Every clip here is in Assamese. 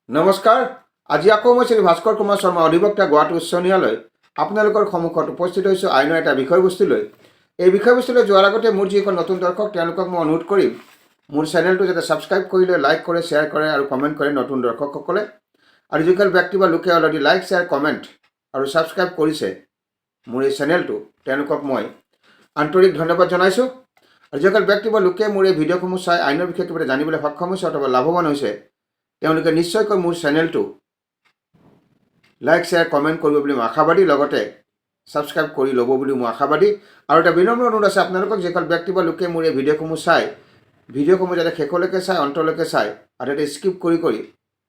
নমস্কাৰ। আজি আকৌ মই শ্ৰী ভাস্কৰ কুমাৰ শৰ্মা অধিবক্তা গুৱাহাটী উচ্চ ন্যায়ালয় আপোনালোকৰ সন্মুখত উপস্থিত হৈছোঁ আইনৰ এটা বিষয়বস্তু লৈ। এই বিষয়বস্তুলৈ যোৱাৰ আগতে মোৰ যিসকল নতুন দৰ্শক তেওঁলোকক মই অনুৰোধ কৰিম মোৰ চেনেলটো যাতে ছাবস্ক্ৰাইব কৰি লৈ লাইক কৰে, শ্বেয়াৰ কৰে আৰু কমেণ্ট কৰে নতুন দৰ্শকসকলে। আৰু যিসকল ব্যক্তি বা লোকে অলৰেডি লাইক, শ্বেয়াৰ, কমেণ্ট আৰু ছাবস্ক্ৰাইব কৰিছে মোৰ এই চেনেলটো তেওঁলোকক মই আন্তৰিক ধন্যবাদ জনাইছোঁ। আৰু যিসকল ব্যক্তি বা লোকে মোৰ এই ভিডিঅ'সমূহ চাই আইনৰ বিষয়ে কিবা জানিবলৈ সক্ষম হৈছে অথবা লাভৱান হৈছে তেওঁলোকে নিশ্চয়কৈ মোৰ চেনেলটো লাইক, শ্বেয়াৰ, কমেণ্ট কৰিব বুলি মই আশাবাদী, লগতে ছাবস্ক্ৰাইব কৰি ল'ব বুলি মই আশাবাদী। আৰু এটা বিনম্ৰ অনুৰোধ আছে আপোনালোকক, যিসকল ব্যক্তি বা লোকে মোৰ এই ভিডিঅ'সমূহ চাই ভিডিঅ'সমূহ যাতে শেষলৈকে চাই, অন্তলৈকে চাই আৰু যাতে স্কিপ কৰি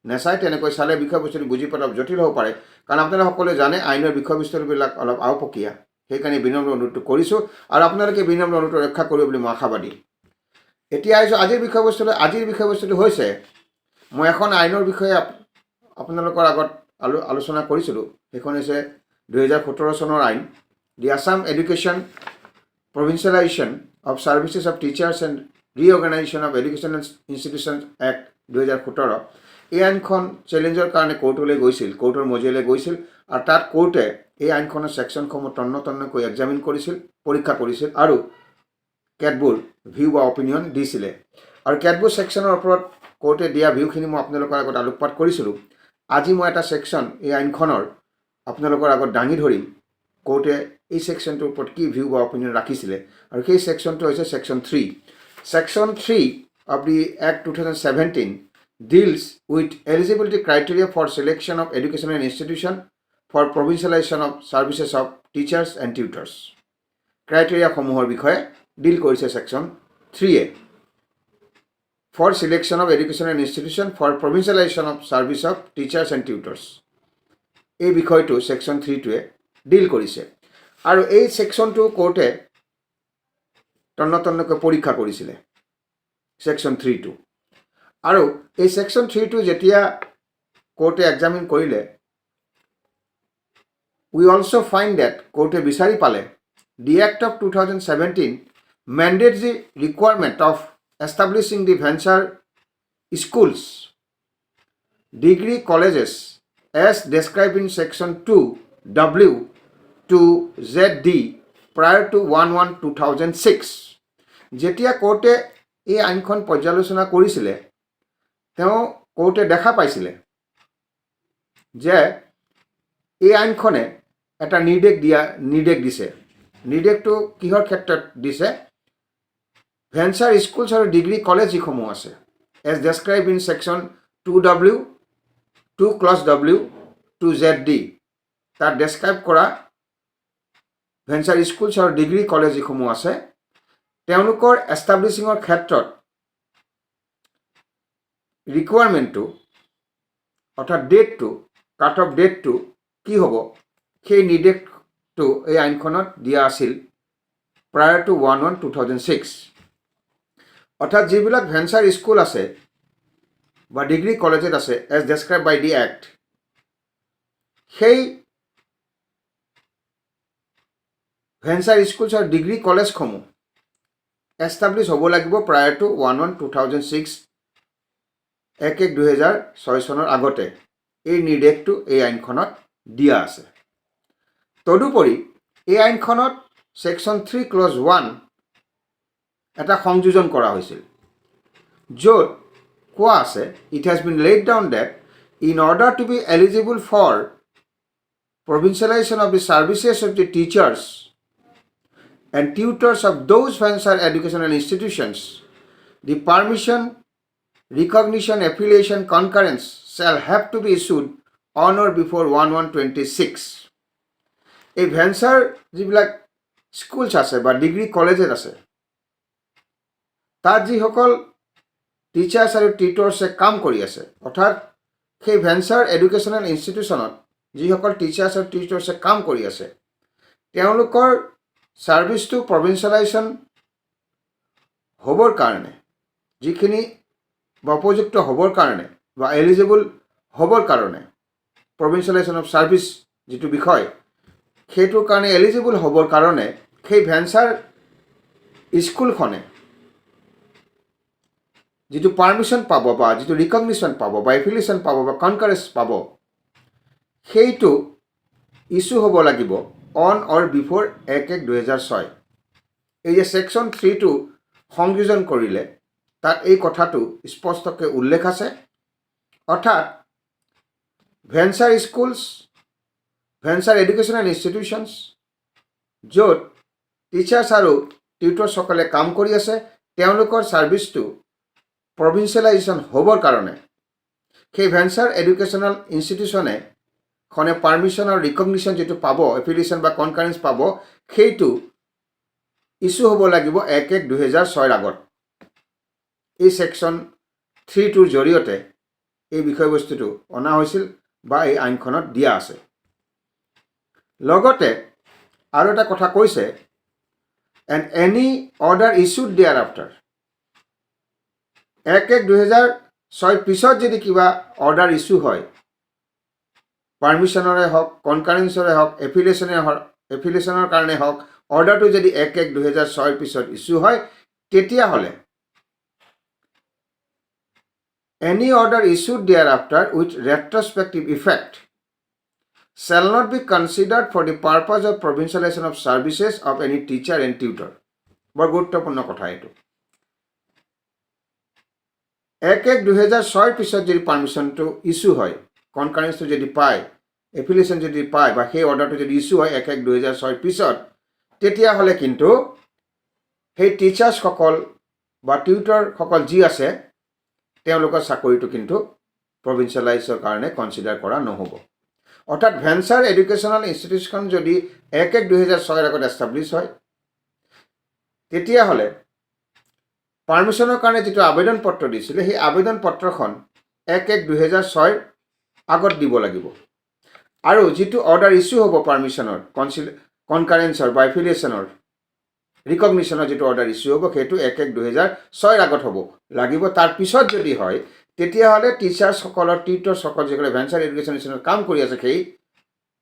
নেচায়। তেনেকৈ চালে বিষয়বস্তুটো বুজি পোৱাত অলপ জটিল হ'ব পাৰে, কাৰণ আপোনালোকে সকলোৱে জানে আইনৰ বিষয়বস্তুবিলাক অলপ আওপকীয়া। সেইকাৰণে বিনম্ৰ অনুৰোধটো কৰিছোঁ আৰু আপোনালোকে বিনম্ৰ অনুৰোধটো ৰক্ষা কৰিব বুলি মই আশাবাদী। এতিয়া আহিছোঁ আজিৰ বিষয়বস্তুলৈ। আজিৰ বিষয়বস্তুটো হৈছে মই এখন আইনৰ বিষয়ে আপোনালোকৰ আগত আলোচনা কৰিছিলোঁ। সেইখন হৈছে 2017 চনৰ আইন, the Assam education provincialisation of services of teachers and reorganisation of educational institutions act 2017। এই আইনখন চেলেঞ্জৰ কাৰণে কোৰ্টলৈ গৈছিল, কোৰ্টৰ মজিয়ালৈ গৈছিল আৰু তাত কোৰ্টে এই আইনখনৰ ছেকশ্যনসমূহ তন্নকৈ এক্সামিন কৰিছিল, পৰীক্ষা কৰিছিল আৰু কেতবোৰ ভিউ বা অপিনিয়ন দিছিলে। আৰু কেতবোৰ ছেকশ্যনৰ ওপৰত কোৰ্টে দিয়া ভিউখিনি মই আপোনালোকৰ আগত আলোকপাত কৰিছিলোঁ। আজি মই এটা ছেকশ্যন এই আইনখনৰ আপোনালোকৰ আগত দাঙি ধৰিম, কোৰ্টে এই ছেকশ্যনটোৰ ওপৰত কি ভিউ বা অপিনিয়ন ৰাখিছিলে। আৰু সেই ছেকশ্যনটো হৈছে section 3। Section 3 of the act 2017 deals with eligibility criteria for selection of educational institution for provincialization of services of teachers and tutors. ক্ৰাইটেৰিয়াসমূহৰ বিষয়ে ডিল কৰিছে section 3-এ। for selection of educational institution for provincialization of service of teachers and tutors, এই বিষয়টো ছেকশ্যন 3-টোৱে ডিল কৰিছে। আৰু এই ছেকশ্যনটো কোৰ্টে তন্নকৈ পৰীক্ষা কৰিছিলে, ছেকশ্যন 3-টো। আৰু এই ছেকশ্যন 3-টো যেতিয়া কোৰ্টে এক্সামিন কৰিলে, উই অলছ' ফাইণ্ড ডেট, কোৰ্টে বিচাৰি পালে দি act of 2017 mandates the requirement of establishing the venture schools, degree colleges as described in section 2W to ZD prior to 1/1/2006. যেতিয়া কোৰ্টে এই আইনখন পৰ্যালোচনা কৰিছিলে, তেওঁ কোৰ্টে দেখা পাইছিলে যে এই আইনখনে এটা নিৰ্দেশ দিছে। নিৰ্দেশটো কিহৰ ক্ষেত্ৰত দিছে? ভেঞ্চাৰ স্কুলছ আৰু ডিগ্ৰী কলেজ যিসমূহ আছে, as describe in section 2W 2 to ZD, তাত ডেছক্ৰাইব কৰা ভেঞ্চাৰ স্কুলছ আৰু ডিগ্ৰী কলেজ যিসমূহ আছে, তেওঁলোকৰ এষ্টাব্লিছিঙৰ ক্ষেত্ৰত ৰিকুৱাৰমেণ্টটো অৰ্থাৎ ডেটটো, কাট অফ ডেটটো কি হ'ব, সেই নিৰ্দেশটো এই আইনখনত দিয়া আছিল প্ৰায়ৰ টু 1/1/2006। অৰ্থাৎ যিবিলাক ভেঞ্চাৰ স্কুল আছে বা ডিগ্ৰী কলেজত আছে as describe by the act, সেই ভেঞ্চাৰ স্কুলছ আৰু ডিগ্ৰী কলেজসমূহ এষ্টাব্লিছ হ'ব লাগিব প্ৰায়ৰ টু 1/1/2006, 1/1/2006 চনৰ আগতে। এই নিৰ্দেশটো এই আইনখনত দিয়া আছে। তদুপৰি এই আইনখনত ছেকশ্যন 3 ক্লজ 1 এটা সংযোজন কৰা হৈছিল, য'ত কোৱা আছে, it has been laid down date in order to be eligible for provincialization of the services of the teachers and tutors of those venture educational institutions, the permission, recognition, affiliation, concurrence shall have to be issued on or before 1/1/26. এই ভেঞ্চাৰ যিবিলাক স্কুলছ আছে বা ডিগ্ৰী কলেজত আছে, তাত যিসকল টিচাৰ্ছ আৰু টিউটৰ্ছে কাম কৰি আছে, অৰ্থাৎ সেই ভেঞ্চাৰ এডুকেশ্যনেল ইনষ্টিটিউশ্যনত যিসকল টিচাৰ্ছ আৰু টিউটৰ্ছে কাম কৰি আছে, তেওঁলোকৰ ছাৰ্ভিচটো প্ৰভিঞ্চিয়েলাইজেশ্যন হ'বৰ কাৰণে, যিখিনি বা উপযুক্ত হ'বৰ কাৰণে বা এলিজিবল হ'বৰ কাৰণে, প্ৰভিঞ্চিয়েলাইজেশ্যন অফ ছাৰ্ভিচ যিটো বিষয়, সেইটোৰ কাৰণে এলিজিবল হ'বৰ কাৰণে সেই ভেঞ্চাৰ স্কুলখনে যিটো পাৰ্মিশ্যন পাব বা যিটো ৰিকগনিশ্যন পাব বা এফিলিয়েশ্যন পাব বা কনকাৰেঞ্চ পাব, সেইটো ইছ্যু হ'ব লাগিব অন অৰ বিফৰ 1/1/2006। এই যে ছেকশ্যন 3টো সংযোজন কৰিলে তাত এই কথাটো স্পষ্টকৈ উল্লেখ আছে। অৰ্থাৎ venture schools, venture educational institutions, য'ত টিচাৰ্ছ আৰু টিউটৰ্ছসকলে কাম কৰি আছে, তেওঁলোকৰ ছাৰ্ভিচটো প্ৰভিঞ্চিয়েলাইজেশ্যন হ'বৰ কাৰণে সেই ভেঞ্চাৰ এডুকেশ্যনেল ইনষ্টিটিউশ্যনে পাৰ্মিশ্যন আৰু ৰিকগনিশ্যন যিটো পাব, এফিলিয়েশ্যন বা কনকাৰেঞ্চ পাব, সেইটো ইছ্যু হ'ব লাগিব 1/1/2006 আগত। এই ছেকশ্যন 3টোৰ জৰিয়তে এই বিষয়বস্তুটো অনা হৈছিল বা এই আইনখনত দিয়া আছে। লগতে আৰু এটা কথা কৈছে, and any order issued thereafter, 1/1/2006 পিছত যদি কিবা অৰ্ডাৰ ইছ্যু হয়, পাৰ্মিশ্যনৰে হওক, কনকাৰেঞ্চৰে হওক, এফিলিয়েশ্যনৰ কাৰণে হওক, অৰ্ডাৰটো যদি 1/1/2006 পিছত ইছ্যু হয়, তেতিয়াহ'লে any order issued thereafter with retrospective effect shall not be considered for the purpose of provincialization of services of any teacher and tutor। বৰ গুৰুত্বপূৰ্ণ কথা এইটো। 1/1/2006 পিছত যদি পাৰ্মিশ্যনটো ইছ্যু হয়, কনকাৰেঞ্চটো যদি পায়, এফিলিয়েশ্যন যদি পায় বা সেই অৰ্ডাৰটো যদি ইছ্যু হয় 1/1/2006 পিছত, তেতিয়াহ'লে কিন্তু সেই টিচাৰ্ছসকল বা টিউটৰসকল যি আছে তেওঁলোকৰ চাকৰিটো কিন্তু প্ৰভিঞ্চিয়েলাইজৰ কাৰণে কনচিডাৰ কৰা নহ'ব। অৰ্থাৎ ভেঞ্চাৰ এডুকেশ্যনেল ইনষ্টিটিউশ্যন যদি 1/1/2006 আগত এষ্টাব্লিছ হয়, তেতিয়াহ'লে পাৰ্মিশ্যনৰ কাৰণে যিটো আবেদন পত্ৰ দিছিলে, সেই আবেদন পত্ৰখন 1/1/2006 আগত দিব লাগিব। আৰু যিটো অৰ্ডাৰ ইছ্যু হ'ব পাৰ্মিশ্যনৰ, কনকাৰেঞ্চৰ বা এফিলিয়েশ্যনৰ, ৰিকগনিশ্যনৰ যিটো অৰ্ডাৰ ইছ্যু হ'ব, সেইটো 1/1/2006 আগত হ'ব লাগিব। তাৰ পিছত যদি হয়, তেতিয়াহ'লে টিচাৰ্ছসকলৰ, টিউটৰ্ছসকল যিসকলে ভেঞ্চাৰ এডুকেশ্যন ইনষ্টিটিউচনত কাম কৰি আছে,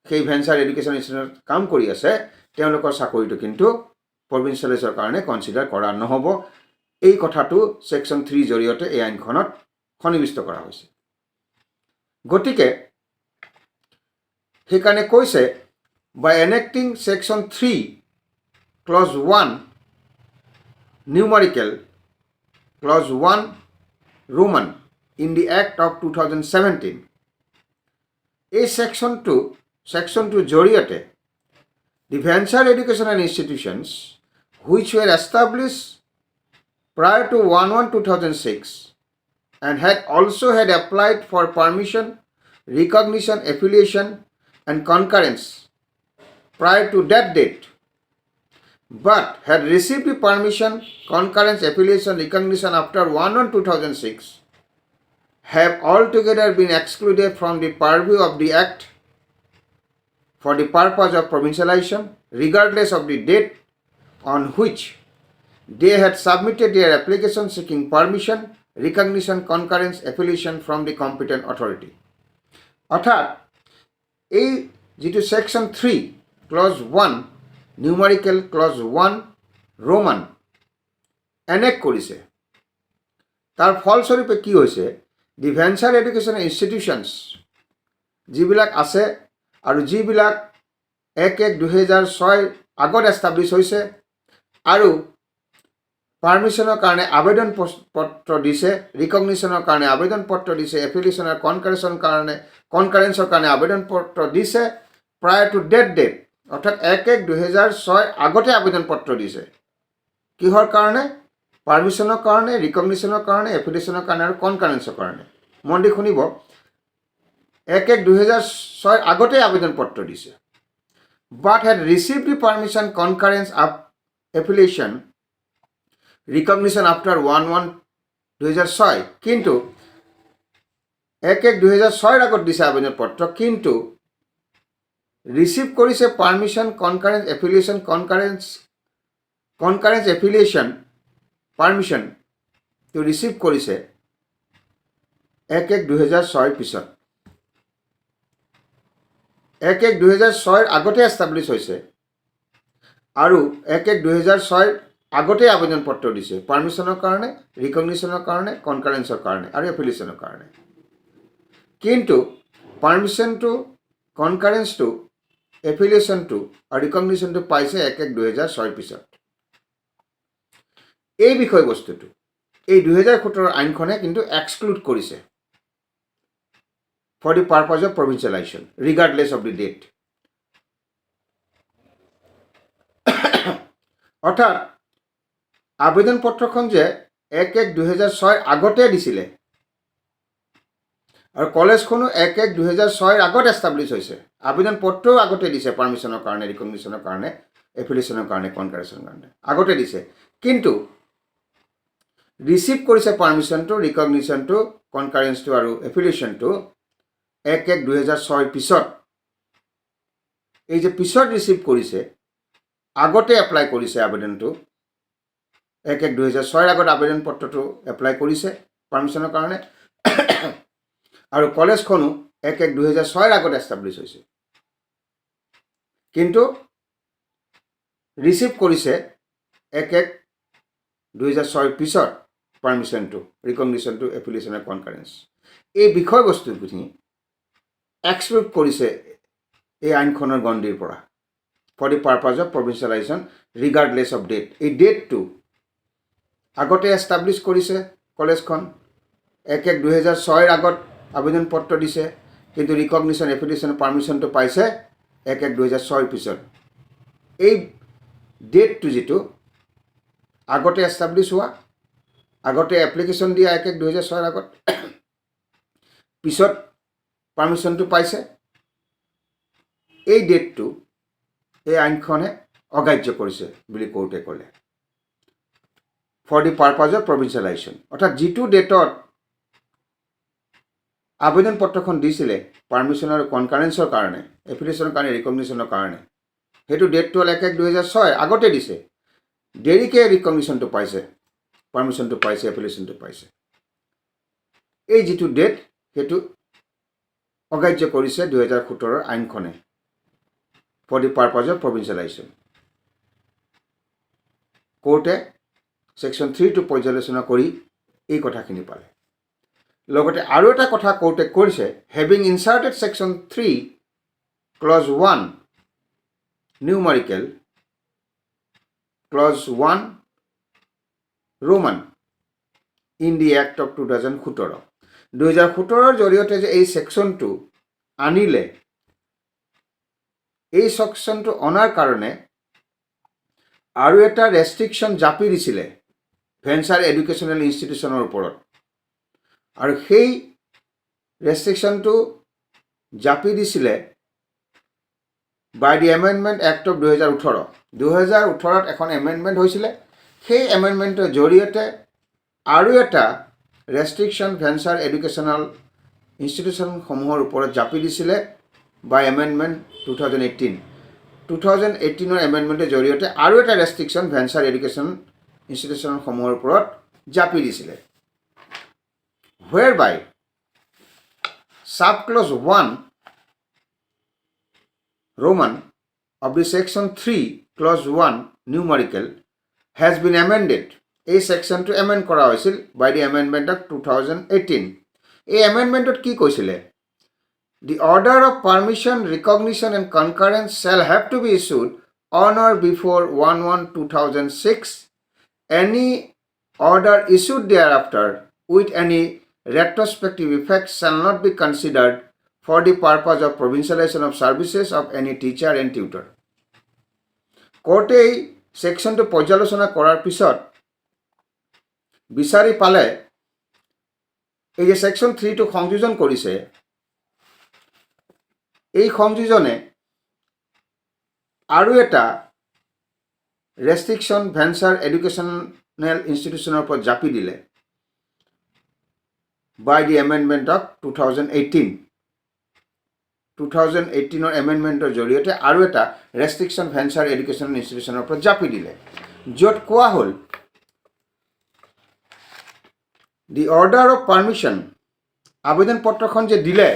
সেই ভেঞ্চাৰ এডুকেশ্যন ইনষ্টিটিউচনত কাম কৰি আছে, তেওঁলোকৰ চাকৰিটো কিন্তু প্ৰভিঞ্চিয়েলাইজৰ কাৰণে কনচিডাৰ কৰা নহ'ব। এই কথাটো ছেকশ্যন 3 জৰিয়তে এই আইনখনত সন্নিৱিষ্ট কৰা হৈছে। গতিকে সেইকাৰণে কৈছে, by enacting section 3 clause 1 numerical clause 1 Roman in the Act of 2017, এই ছেকশ্যনটোৰ জৰিয়তে the venture educational institutions which were established prior to 1/1/2006 and had applied for permission, recognition, affiliation and concurrence prior to that date, but had received the permission, concurrence, affiliation, recognition after 1/1/2006, have altogether been excluded from the purview of the Act for the purpose of provincialization, regardless of the date on which they had submitted their application seeking permission, recognition, concurrence, affiliation from the competent authority। অৰ্থাৎ এই যিটো section 3 clause 1 numerical clause 1 roman enact কৰিছে, তাৰ ফলস্বৰূপে কি হৈছে, দি ভেঞ্চাৰ এডুকেশ্যন ইনষ্টিটিউশ্যনছ যিবিলাক আছে আৰু যিবিলাক 1/1/2006 আগত এষ্টাব্লিছ হৈছে আৰু পাৰ্মিশ্যনৰ কাৰণে আবেদন পত্ৰ দিছে, ৰিকগনিশ্যনৰ কাৰণে আবেদন পত্ৰ দিছে, এফিলিয়েশ্যনৰ কনকাৰেঞ্চৰ কাৰণে আবেদন পত্ৰ দিছে, প্ৰায় টু ডেট, অৰ্থাৎ 1/1/2006 আগতে আবেদন পত্ৰ দিছে। কিহৰ কাৰণে? পাৰ্মিশ্যনৰ কাৰণে, ৰিকগনিশ্যনৰ কাৰণে, এফিলিয়েশ্যনৰ কাৰণে আৰু কনকাৰেঞ্চৰ কাৰণে। মন দি শুনিব, 1/1/2006 আগতে আবেদন পত্ৰ দিছে, বাট হেড ৰিচিভ দি পাৰ্মিশ্যন, কনকাৰেঞ্চ, এফিলিয়েশ্যন, ৰিকগনিশ্যন আফটাৰ 1/1/2006, কিন্তু 1/1/2006 আগত দিছে আবেদন পত্ৰ, কিন্তু ৰিচিভ কৰিছে পাৰ্মিশ্যন, কনকাৰেঞ্চ, এফিলিয়েশ্যন, কনকাৰেঞ্চ এফিলিয়েশ্যন, পাৰ্মিশ্যনটো ৰিচিভ কৰিছে 1/1/2006 পিছত। 1/1/2006 আগতে এষ্টাব্লিছ হৈছে আৰু 1/1/2006 আগতে আবেদন পত্ৰ দিছে পাৰ্মিশ্যনৰ কাৰণে, ৰিকগনিশ্যনৰ কাৰণে, কনকাৰেন্সৰ কাৰণে আৰু এফিলিয়েশ্যনৰ কাৰণে। কিন্তু পাৰ্মিশ্যনটো, কনকাৰেন্সটো, এফিলিয়েশ্যনটো আৰু ৰিকগনিশ্যনটো পাইছে 1/1/2006 পিছত। এই বিষয়বস্তুটো এই 2017 আইনখনে কিন্তু এক্সক্লুড কৰিছে for the purpose of provincialisation regardless of the date. অৰ্থাৎ আবেদন পত্ৰখন যে 1/1/2006 আগতে দিছিলে আৰু কলেজখনো 1/1/2006 আগত এষ্টাব্লিছ হৈছে। আবেদন পত্ৰও আগতে দিছে পাৰ্মিশ্যনৰ কাৰণে, ৰিকগনিশ্যনৰ কাৰণে, এফিলিয়েশ্যনৰ কাৰণে, কনকাৰেন্সৰ কাৰণে আগতে দিছে। কিন্তু ৰিচিভ কৰিছে পাৰ্মিশ্যনটো, ৰিকগনিশ্যনটো, কনকাৰেন্সটো আৰু এফিলিয়েশ্যনটো 1/1/2006 পিছত। এই যে পিছত ৰিচিভ কৰিছে, আগতে এপ্লাই কৰিছে আবেদনটো, 1/1/2006 আগত আবেদন পত্ৰটো এপ্লাই কৰিছে পাৰ্মিশ্যনৰ কাৰণে আৰু কলেজখনো 1/1/2006 আগত এষ্টাব্লিছ হৈছে। কিন্তু ৰিচিভ কৰিছে 1/1/2006 পিছত পাৰ্মিশ্যনটো, ৰিকগনিশ্যনটো, এফিলিয়েশ্যন আৰু কনকাৰেন্স। এই বিষয়বস্তুখিনি এক্সক্লুড কৰিছে এই আইনখনৰ গণ্ডিৰ পৰা for the purpose of provincialisation regardless of date. এই ডেটটো আগতে এষ্টাব্লিছ কৰিছে কলেজখন, 1/1/2006 আগত আবেদন পত্ৰ দিছে, কিন্তু ৰিকগনিশ্যন, এফিলিয়েশ্যন, পাৰ্মিশ্যনটো পাইছে 1/1/2006 পিছত। এই ডেটটো যিটো আগতে এষ্টাব্লিছ হোৱা, আগতে এপ্লিকেশ্যন দিয়া 1/1/2006 আগত, পিছত পাৰ্মিশ্যনটো পাইছে, এই ডেটটো এই আইনখনে অগ্ৰাহ্য কৰিছে বুলি কোৰ্টে ক'লে for the purpose of provincialisation. অৰ্থাৎ যিটো ডেটত আবেদন পত্ৰখন দিছিলে পাৰ্মিশ্যন আৰু কনকাৰেন্সৰ কাৰণে, এফিলিয়েশ্যনৰ কাৰণে, ৰিকগনিশ্যনৰ কাৰণে, সেইটো ডেটটো হ'ল 1/1/2006 আগতে দিছে, দেৰিকৈ ৰিকগনিশ্যনটো পাইছে, পাৰ্মিশ্যনটো পাইছে, এফিলিয়েশ্যনটো পাইছে। এই যিটো ডেট সেইটো অগ্ৰাহ্য কৰিছে 2017 আইনখনে for the purpose of provincialisation. কোৰ্টে ছেকশ্যন 3টো পৰ্যালোচনা কৰি এই কথাখিনি পালে। লগতে আৰু এটা কথা কোৰ্টে কৰিছে, having inserted section 3 clause 1 numerical clause 1 roman in the act of 2017। 2017ৰ জৰিয়তে যে এই ছেকশ্যনটো আনিলে, এই ছেকশ্যনটো অনাৰ কাৰণে আৰু এটা ৰেষ্ট্ৰিকশ্যন জাপি দিছিলে ভেঞ্চাৰ এডুকেশ্যনেল ইনষ্টিটিউশ্যনৰ ওপৰত, আৰু সেই ৰেষ্ট্ৰিকশ্যনটো জাপি দিছিলে by the amendment act of 2018। 2018ত এখন এমেণ্ডমেণ্ট হৈছিলে, সেই এমেণ্ডমেণ্টৰ জৰিয়তে আৰু এটা ৰেষ্ট্ৰিকশ্যন ভেঞ্চাৰ এডুকেশ্যনেল ইনষ্টিটিউশ্যনসমূহৰ ওপৰত জাপি দিছিলে বাই এমেণ্ডমেণ্ট 2018। 2018ৰ এমেণ্ডমেণ্টৰ জৰিয়তে আৰু এটা ৰেষ্ট্ৰিকশ্যন ভেঞ্চাৰ এডুকেশ্যন ইনষ্টিটিউশ্যনসমূহৰ ওপৰত জাপি দিছিলে, whereby subclause 1 Roman of the section 3 clause 1 numerical has been amended। এই ছেকশ্যনটো এমেণ্ড কৰা হৈছিল বাই দি এমেণ্ডমেণ্ট অফ 2018। এই এমেণ্ডমেণ্টত কি কৈছিলে? The order of permission, recognition and concurrence shall have to be issued on or before 1/1/2006. Any order issued thereafter with any retrospective effect shall not be considered for the purpose of provincialization of services of any teacher and tutor। কোৰ্টে এই ছেকশ্যনটো পৰ্যালোচনা কৰাৰ পিছত বিচাৰি পালে, এই যে ছেকশ্যন 3টো সংযোজন কৰিছে, এই সংযোজনে আৰু এটা ৰেষ্ট্ৰিকশ্যন ভেঞ্চাৰ এডুকেশ্যনেল ইনষ্টিটিউশ্যনৰ ওপৰত জাপি দিলে বাই দি এমেণ্ডমেণ্ট অফ 2018। 2018ৰ এমেণ্ডমেণ্টৰ জৰিয়তে আৰু এটা ৰেষ্ট্ৰিকশ্যন ভেঞ্চাৰ এডুকেশ্যনেল ইনষ্টিটিউশ্যনৰ ওপৰত জাপি দিলে, য'ত কোৱা হ'ল দি অৰ্ডাৰ অফ পাৰ্মিশ্যন, আবেদন পত্ৰখন যে দিলে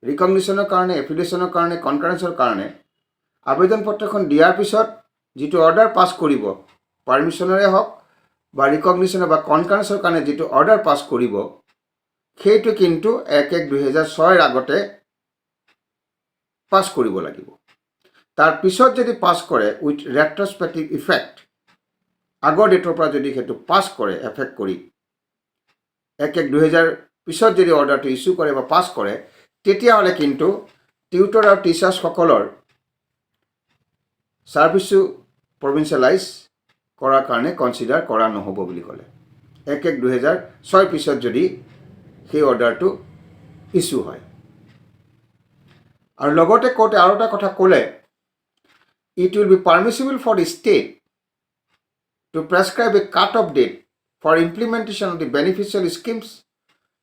ৰিকগনিশ্যনৰ কাৰণে, এফিলিয়েশ্যনৰ কাৰণে, কনকাৰেন্সৰ কাৰণে, আবেদন পত্ৰখন দিয়াৰ পিছত যিটো অৰ্ডাৰ পাছ কৰিব পাৰ্মিশ্যনৰে হওক বা ৰিকগনিশ্যনৰ বা কনকাৰেঞ্চৰ কাৰণে যিটো অৰ্ডাৰ পাছ কৰিব সেইটো কিন্তু 1/1/2006 আগতে পাছ কৰিব লাগিব। তাৰ পিছত যদি পাছ কৰে উইথ ৰেট্ৰস্পেক্টিভ ইফেক্ট, আগৰ ডেটৰ পৰা যদি সেইটো পাছ কৰে এফেক্ট কৰি 1/1/2000 পিছত যদি অৰ্ডাৰটো ইছ্যু কৰে বা পাছ কৰে, তেতিয়াহ'লে কিন্তু টিউটৰ আৰু টিচাৰ্ছসকলৰ ছাৰ্ভিচটো প্ৰভিঞ্চিয়েলাইজ কৰাৰ কাৰণে কনচিডাৰ কৰা নহ'ব বুলি ক'লে। 1/1/2006 পিছত যদি সেই অৰ্ডাৰটো ইছ্যু হয়। আৰু লগতে কোৰ্টে আৰু এটা কথা ক'লে, it will be permissible for the state to prescribe a cut-off date for implementation of the beneficial schemes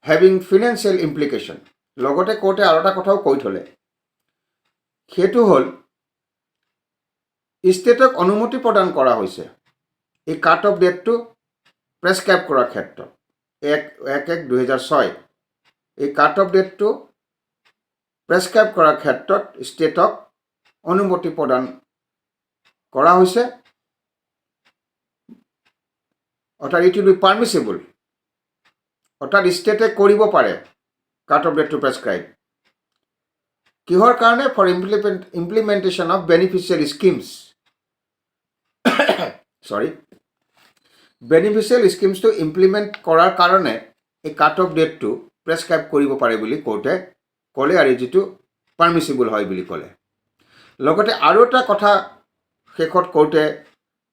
having financial implication. লগতে কোৰ্টে আৰু এটা কথাও কৈ থ'লে, সেইটো হ'ল ষ্টেটক অনুমতি প্ৰদান কৰা হৈছে এই কাট অফ ডেটটো প্ৰেছক্ৰাইব কৰাৰ ক্ষেত্ৰত। 1/1/2006 এই কাট অফ ডেটটো প্ৰেছক্ৰাইব কৰাৰ ক্ষেত্ৰত ষ্টেটক অনুমতি প্ৰদান কৰা হৈছে, অৰ্থাৎ ইট উইল বি পাৰ্মিচিবল, অৰ্থাৎ ষ্টেটে কৰিব পাৰে কাট অফ ডেটটো প্ৰেছক্ৰাইব। কিহৰ কাৰণে? For implementation of beneficial schemes. Beneficial স্কিমছটো ইমপ্লিমেণ্ট কৰাৰ কাৰণে এই কাট অফ ডেটটো প্ৰেছক্ৰাইব কৰিব পাৰে বুলি কোৰ্টে ক'লে, আৰু যিটো পাৰ্মিচিবল হয় বুলি ক'লে। লগতে আৰু এটা কথা শেষত কোৰ্টে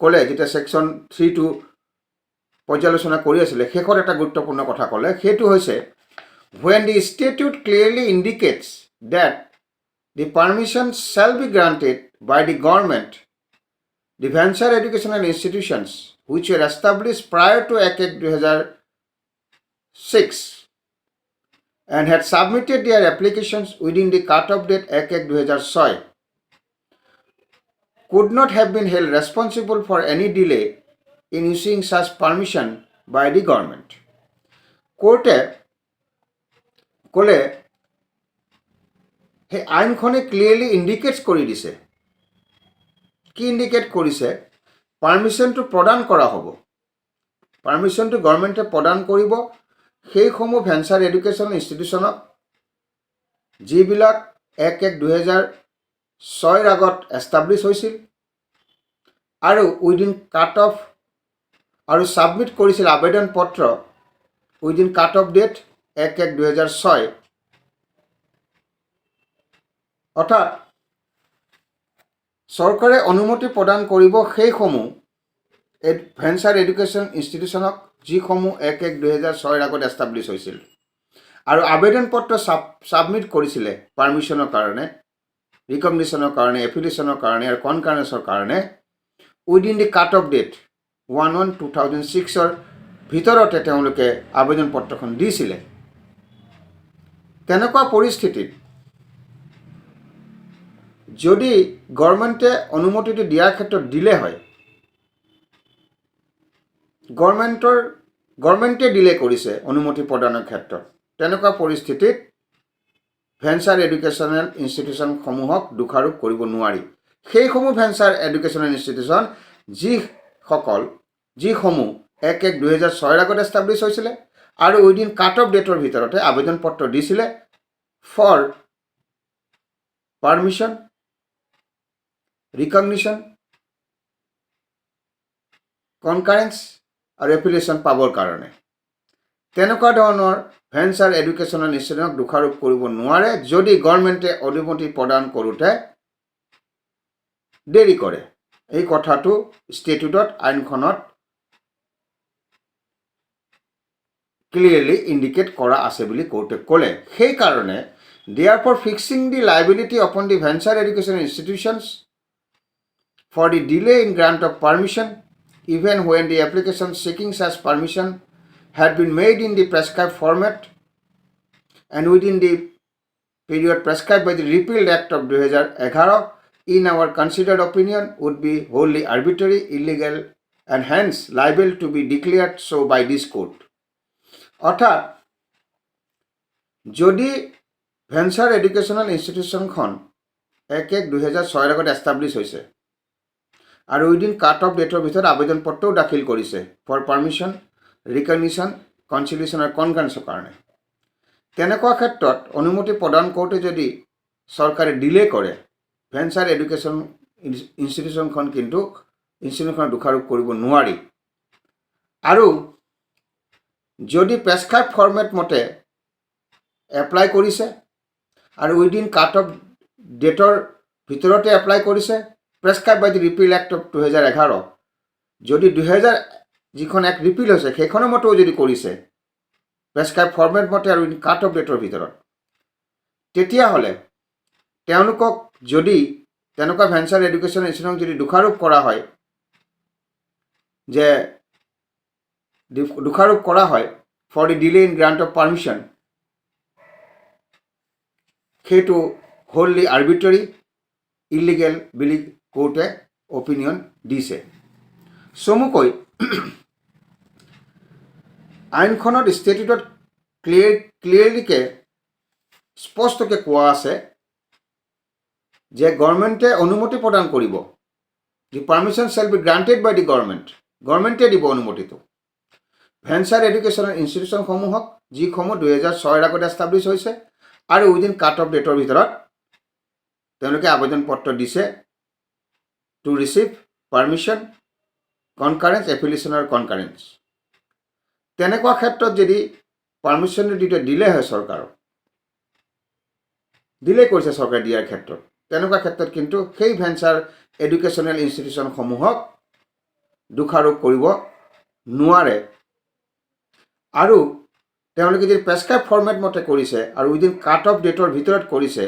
ক'লে, যেতিয়া ছেকশ্যন 3 পৰ্যালোচনা কৰি আছিলে, শেষত এটা গুৰুত্বপূৰ্ণ কথা ক'লে, সেইটো হৈছে when the statute clearly indicates that the permission shall be granted by the government, the venture educational institutions which were established prior to 1/1/2006 and had submitted their applications within the cut-off date 1/1/2006 could not have been held responsible for any delay in issuing such permission by the government. কোৰ্টে ক'লে সেই আইনখনে ক্লিয়াৰলি ইণ্ডিকেটছ কৰি দিছে। কি ইণ্ডিকেট কৰিছে? পাৰ্মিশ্যনটো প্ৰদান কৰা হ'ব, পাৰ্মিশ্যনটো গভৰ্ণমেণ্টে প্ৰদান কৰিব সেইসমূহ ভেঞ্চাৰ এডুকেশ্যন ইনষ্টিটিউশ্যনক যিবিলাক 1/1/2006 আগত এষ্টাব্লিছ হৈছিল আৰু উইদিন কাট অফ আৰু ছাবমিট কৰিছিল আবেদন পত্ৰ উইদিন কাট অফ ডেট 1/1/2006, অৰ্থাৎ চৰকাৰে অনুমতি প্ৰদান কৰিব সেইসমূহ ভেঞ্চাৰ এডুকেশ্যন ইনষ্টিটিউশ্যনক যিসমূহ 1/1/2006 আগত এষ্টাব্লিছ হৈছিল আৰু আবেদন পত্ৰ ছাবমিট কৰিছিলে পাৰ্মিশ্যনৰ কাৰণে, ৰিকগনিশ্যনৰ কাৰণে, এফিলিয়েশ্যনৰ কাৰণে আৰু কনকাৰেঞ্চৰ কাৰণে within the cut off date 1/1/2006 ভিতৰতে তেওঁলোকে আবেদন পত্ৰখন দিছিলে। তেনেকুৱা পৰিস্থিতিত যদি গভৰ্ণমেণ্টে অনুমতিটো দিয়াৰ ক্ষেত্ৰত দিলে হয়, গভৰ্ণমেণ্টে ডিলে কৰিছে অনুমতি প্ৰদানৰ ক্ষেত্ৰত, তেনেকুৱা পৰিস্থিতিত ভেঞ্চাৰ এডুকেশ্যনেল ইনষ্টিটিউশ্যনসমূহক দোষাৰোপ কৰিব নোৱাৰি। সেইসমূহ ভেঞ্চাৰ এডুকেশ্যনেল ইনষ্টিটিউশ্যন যিসমূহ 1/1/2006 আগত এষ্টাব্লিছ হৈছিলে আৰু উইদিন কাট অফ ডেটৰ ভিতৰতে আবেদন পত্ৰ দিছিলে ফৰ পাৰ্মিশ্যন, ৰিকগনিশ্যন, কনকাৰেঞ্চ আৰু এফিলিয়েশ্যন পাবৰ কাৰণে। তেনেকুৱা ধৰণৰ ভেঞ্চাৰ এডুকেশ্যনেল ইনষ্টিটিউশ্যনক দোষাৰোপ কৰিব নোৱাৰে যদি গভৰ্ণমেণ্টে অনুমতি প্ৰদান কৰোঁতে দেৰি কৰে। এই কথাটো ষ্টেটুটত, আইনখনত ক্লিয়াৰলি ইণ্ডিকেট কৰা আছে বুলি কোৰ্টে ক'লে। সেইকাৰণে therefore fixing the liability upon the venture education institutions for the delay in grant of permission even when the application seeking such permission had been made in the prescribed format and within the period prescribed by the repealed act of 2011 in our considered opinion would be wholly arbitrary, illegal and hence liable to be declared so by this court. অৰ্থাৎ যদি ভেঞ্চাৰ এডুকেশ্যনেল ইনষ্টিটিউশ্যনখন 1/1/2006 আগত এষ্টাব্লিছ হৈছে আৰু উইদিন কাট অফ ডেটৰ ভিতৰত আবেদন পত্ৰও দাখিল কৰিছে ফৰ পাৰ্মিশ্যন, ৰিকগনিশ্যন, কনচিলিয়েশ্যন আৰু কনকাৰেন্সৰ কাৰণে। তেনেকুৱা ক্ষেত্ৰত অনুমতি প্ৰদান কৰোঁতে যদি চৰকাৰে ডিলে কৰে, ভেঞ্চাৰ এডুকেশ্যন ইনষ্টিটিউশ্যনখনৰ দোষাৰোপ কৰিব নোৱাৰি। আৰু যদি প্ৰেছক্ৰাইব ফৰ্মেট মতে এপ্লাই কৰিছে আৰু উইদিন কাট অফ ডেটৰ ভিতৰতে এপ্লাই কৰিছে, prescribe by the repeal act of 2011, যদি 2000 যিখন এক্ট ৰিপিল হৈছে সেইখনৰ মতেও যদি কৰিছে প্ৰেছক্ৰাইব ফৰ্মেট মতে আৰু উইদিন কাট অফ ডেটৰ ভিতৰত, তেতিয়াহ'লে তেওঁলোকক যদি তেনেকুৱা ভেঞ্চাৰ এডুকেশ্যন ইনষ্টিটিউশ্যনক যদি দোষাৰোপ কৰা হয়, যে দোষাৰোপ কৰা হয় for the delay in grant of permission, সেইটো হ'ললি আৰ্বিট্ৰেৰী, ইলিগেল বুলি কোৰ্টে অপিনিয়ন দিছে। চমুকৈ আইনখনত ষ্টেটুটত ক্লিয়াৰলিকে স্পষ্টকৈ কোৱা আছে যে গভৰ্ণমেণ্টে অনুমতি প্ৰদান কৰিব, the permission shall be granted by the গভৰ্ণমেণ্টে দিব অনুমতিটো ভেঞ্চাৰ এডুকেশ্যনেল ইনষ্টিটিউশ্যনসমূহক, যিসমূহ 2006 আগত এষ্টাব্লিছ হৈছে আৰু উইদিন কাট অফ ডেটৰ ভিতৰত তেওঁলোকে আবেদন পত্ৰ দিছে টু ৰিচিভ পাৰ্মিশ্যন, কনকাৰেন্স, এফিলিয়েশ্যন আৰু কনকাৰেন্স। তেনেকুৱা ক্ষেত্ৰত যদি পাৰ্মিশ্যনটো দিওঁতে ডিলে হয়, চৰকাৰৰ ডিলে কৰিছে চৰকাৰে দিয়াৰ ক্ষেত্ৰত, তেনেকুৱা ক্ষেত্ৰত কিন্তু সেই ভেঞ্চাৰ এডুকেশ্যনেল ইনষ্টিটিউশ্যনসমূহক দোষাৰোপ কৰিব নোৱাৰে। আৰু তেওঁলোকে যদি প্ৰেছক্ৰাইব ফৰ্মেট মতে কৰিছে আৰু উইদিন কাট অফ ডেটৰ ভিতৰত কৰিছে,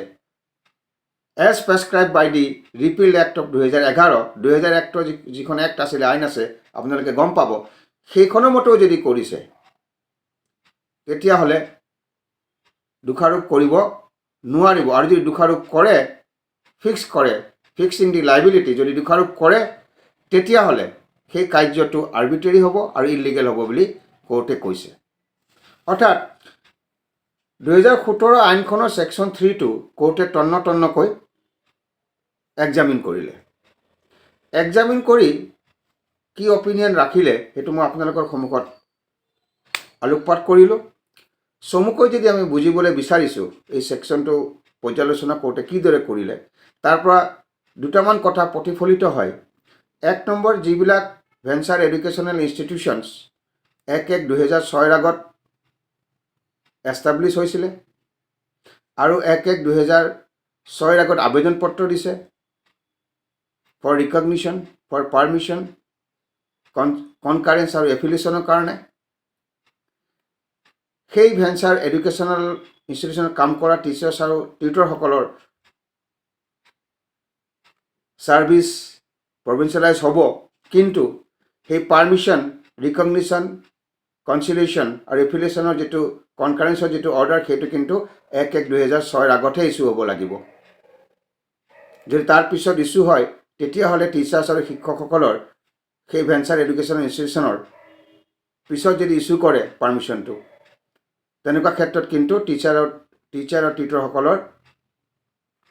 as prescribe by the repeal act of 2011 যিখন এক্ট আছিলে, আইন আছে, আপোনালোকে গম পাব, সেইখনৰ মতেও যদি কৰিছে, তেতিয়াহ'লে দোষাৰোপ কৰিব নোৱাৰিব। আৰু যদি দোষাৰোপ কৰে, ফিক্সিং দি লাইবিলিটি যদি দোষাৰোপ কৰে, তেতিয়াহ'লে সেই কাৰ্যটো আৰ্বিট্ৰেৰী হ'ব আৰু ইলিগেল হ'ব বুলি কোৰ্টে কৈছে। অৰ্থাৎ 2017 আইনখনৰ ছেকশ্যন 3টো কোৰ্টে তন্নকৈ এক্সামিন কৰিলে। এক্সামিন কৰি কি অপিনিয়ন ৰাখিলে সেইটো মই আপোনালোকৰ সন্মুখত আলোকপাত কৰিলোঁ। চমুকৈ যদি আমি বুজিবলৈ বিচাৰিছোঁ এই ছেকশ্যনটো পৰ্যালোচনা কৰোঁতে কিদৰে কৰিলে, তাৰ পৰা দুটামান কথা প্ৰতিফলিত হয়। 1 নম্বৰ, যিবিলাক ভেঞ্চাৰ এডুকেশ্যনেল ইনষ্টিটিউশ্যনছ 1/1/2006 আগত এষ্টাব্লিছ হৈছিলে আৰু 1/1/2006 আগত আবেদন পত্ৰ দিছে ফৰ ৰিকগনিশ্যন, ফৰ পাৰ্মিশ্যন, কনকাৰেন্স আৰু এফিলিয়েশ্যনৰ কাৰণে, সেই ভেঞ্চাৰ এডুকেশ্যনেল ইনষ্টিটিউশ্যনত কাম কৰা টিচাৰ্ছ আৰু টিউটৰসকলৰ ছাৰ্ভিচ প্ৰভিঞ্চিয়েলাইজ হ'ব, কিন্তু সেই পাৰ্মিশ্যন, ৰিকগনিশ্যন, কনচিলিয়েশ্যন আৰু এফিলিয়েশ্যনৰ যিটো কনকাৰেন্সৰ যিটো অৰ্ডাৰ, সেইটো কিন্তু 1/1/2006 আগতহে ইছ্যু হ'ব লাগিব। যদি তাৰ পিছত ইছ্যু হয়, তেতিয়াহ'লে টিচাৰ্ছ আৰু শিক্ষকসকলৰ সেই ভেঞ্চাৰ এডুকেশ্যনেল ইনষ্টিটিউশ্যনৰ পিছত যদি ইছ্যু কৰে পাৰ্মিশ্যনটো, তেনেকুৱা ক্ষেত্ৰত কিন্তু টিচাৰ আৰু টিউটৰসকলৰ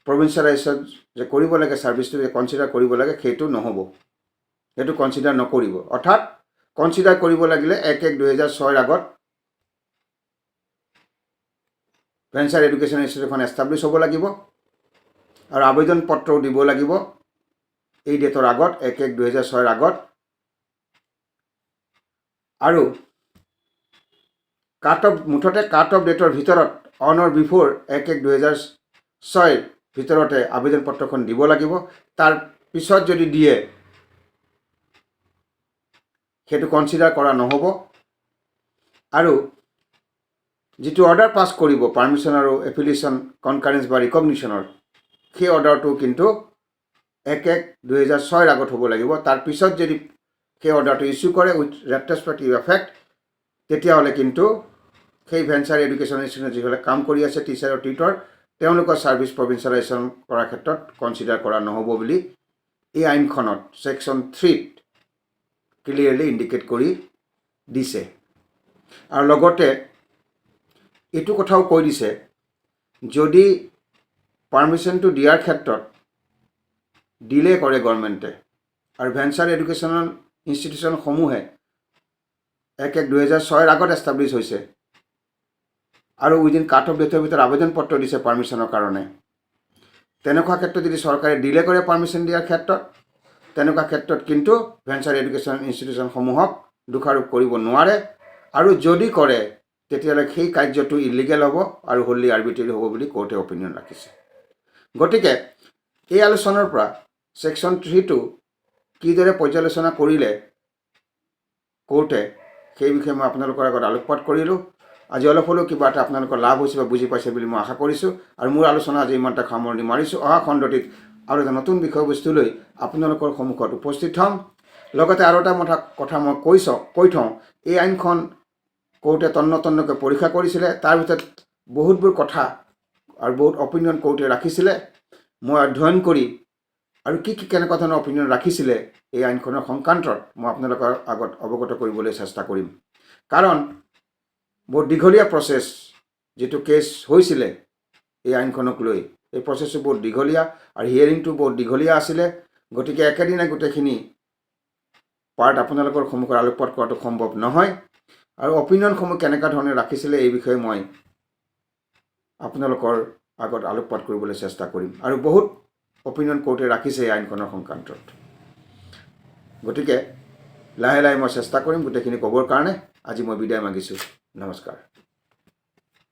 প্ৰভিঞ্চিয়েলাইজেশ্যন যে কৰিব লাগে, ছাৰ্ভিচটো যে কনচিডাৰ কৰিব লাগে, সেইটো নহ'ব, সেইটো কনচিডাৰ নকৰিব। অৰ্থাৎ কনচিডাৰ কৰিব লাগিলে 1/1/2006 আগত ভেঞ্চাৰ এডুকেশ্যন ইনষ্টিটিউশ্যন এষ্টাব্লিছ হ'ব লাগিব আৰু আবেদন পত্ৰও দিব লাগিব এই ডেটৰ আগত, 1/1/2006 আগত। আৰু মুঠতে কাট অফ ডেটৰ ভিতৰত অন অৰ বিফৰ 1/1/2006 ভিতৰতে আবেদন পত্ৰখন দিব লাগিব। তাৰ পিছত যদি দিয়ে, সেইটো কনচিডাৰ কৰা নহ'ব। আৰু যিটো অৰ্ডাৰ পাছ কৰিব পাৰ্মিশ্যন আৰু এফিলিয়েশ্যন, কনকাৰেন্স বা ৰিকগনিশ্যনৰ, সেই অৰ্ডাৰটো কিন্তু 1/1/2006 আগত হ'ব লাগিব। তাৰ পিছত যদি সেই অৰ্ডাৰটো ইছ্যু কৰে উইথ ৰেট্ৰস্পেক্টিভ এফেক্ট, তেতিয়াহ'লে কিন্তু সেই ভেঞ্চাৰ এডুকেশ্যন ইনষ্টিটিউশ্যনত যিসকলে কাম কৰি আছে, টিচাৰ আৰু টিউটৰ, তেওঁলোকৰ ছাৰ্ভিচ প্ৰভিঞ্চিয়েলাইজেশ্যন কৰাৰ ক্ষেত্ৰত কনচিডাৰ কৰা নহ'ব বুলি এই আইনখনত ছেকশ্যন 3ত ক্লিয়াৰলি ইণ্ডিকেট কৰি দিছে। আৰু লগতে এইটো কথাও কৈ দিছে, যদি পাৰ্মিশ্যনটো দিয়াৰ ক্ষেত্ৰত ডিলে কৰে গভৰ্ণমেণ্টে, আৰু ভেঞ্চাৰ এডুকেশ্যনেল ইনষ্টিটিউশ্যনসমূহে 1/1/2006 আগত এষ্টাব্লিছ হৈছে আৰু উইদিন কাট অফ ডেটৰ ভিতৰত আবেদন পত্ৰ দিছে পাৰ্মিশ্যনৰ কাৰণে। তেনেকুৱা ক্ষেত্ৰত যদি চৰকাৰে ডিলে কৰে পাৰ্মিশ্যন দিয়াৰ ক্ষেত্ৰত, তেনেকুৱা ক্ষেত্ৰত কিন্তু ভেঞ্চাৰ এডুকেশ্যন ইনষ্টিটিউশ্যনসমূহক দোষাৰোপ কৰিব নোৱাৰে, আৰু যদি কৰে তেতিয়াহ'লে সেই কাৰ্যটো ইলিগেল হ'ব আৰু হ'লি আৰ্বিট্ৰেৰী হ'ব বুলি কোৰ্টে অপিনিয়ন ৰাখিছে। গতিকে এই আলোচনাৰ পৰা ছেকশ্যন 3টো কিদৰে পৰ্যালোচনা কৰিলে কোৰ্টে, সেই বিষয়ে মই আপোনালোকৰ আগত আলোকপাত কৰিলোঁ। আজি অলপ হ'লেও কিবা এটা আপোনালোকৰ লাভ হৈছে বা বুজি পাইছে বুলি মই আশা কৰিছোঁ। আৰু মোৰ আলোচনা আজি ইমানটা সামৰণি মাৰিছোঁ। অহা খণ্ডটিত আৰু এটা নতুন বিষয়বস্তু লৈ আপোনালোকৰ সন্মুখত উপস্থিত হ'ম। লগতে আৰু এটা কথা মই কৈ থওঁ, এই আইনখন কোৰ্টে তন্নতন্নকৈ পৰীক্ষা কৰিছিলে। তাৰ ভিতৰত বহুতবোৰ কথা আৰু বহুত অপিনিয়ন কোৰ্টে ৰাখিছিলে। মই অধ্যয়ন কৰি আৰু কেনেকুৱা ধৰণৰ অপিনিয়ন ৰাখিছিলে এই আইনখনৰ সংক্ৰান্তত মই আপোনালোকৰ আগত অৱগত কৰিবলৈ চেষ্টা কৰিম। কাৰণ বহুত দীঘলীয়া প্ৰচেছ, যিটো কেছ হৈছিলে এই আইনখনক লৈ, এই প্ৰচেছটো বহুত দীঘলীয়া আৰু হিয়াৰিংটো বহুত দীঘলীয়া আছিলে। গতিকে একেদিনাই গোটেইখিনি পাৰ্ট আপোনালোকৰ সন্মুখত আলোকপাত কৰাটো সম্ভৱ নহয়। আৰু অপিনিয়নসমূহ কেনেকুৱা ধৰণে ৰাখিছিলে এই বিষয়ে মই আপোনালোকৰ আগত আলোকপাত কৰিবলৈ চেষ্টা কৰিম। আৰু বহুত অপিনিয়ন কোৰ্টে ৰাখিছে এই আইনখনৰ সংক্ৰান্তত। গতিকে লাহে লাহে মই চেষ্টা কৰিম গোটেইখিনি ক'বৰ কাৰণে। আজি মই বিদায় মাগিছোঁ। নমস্কাৰ।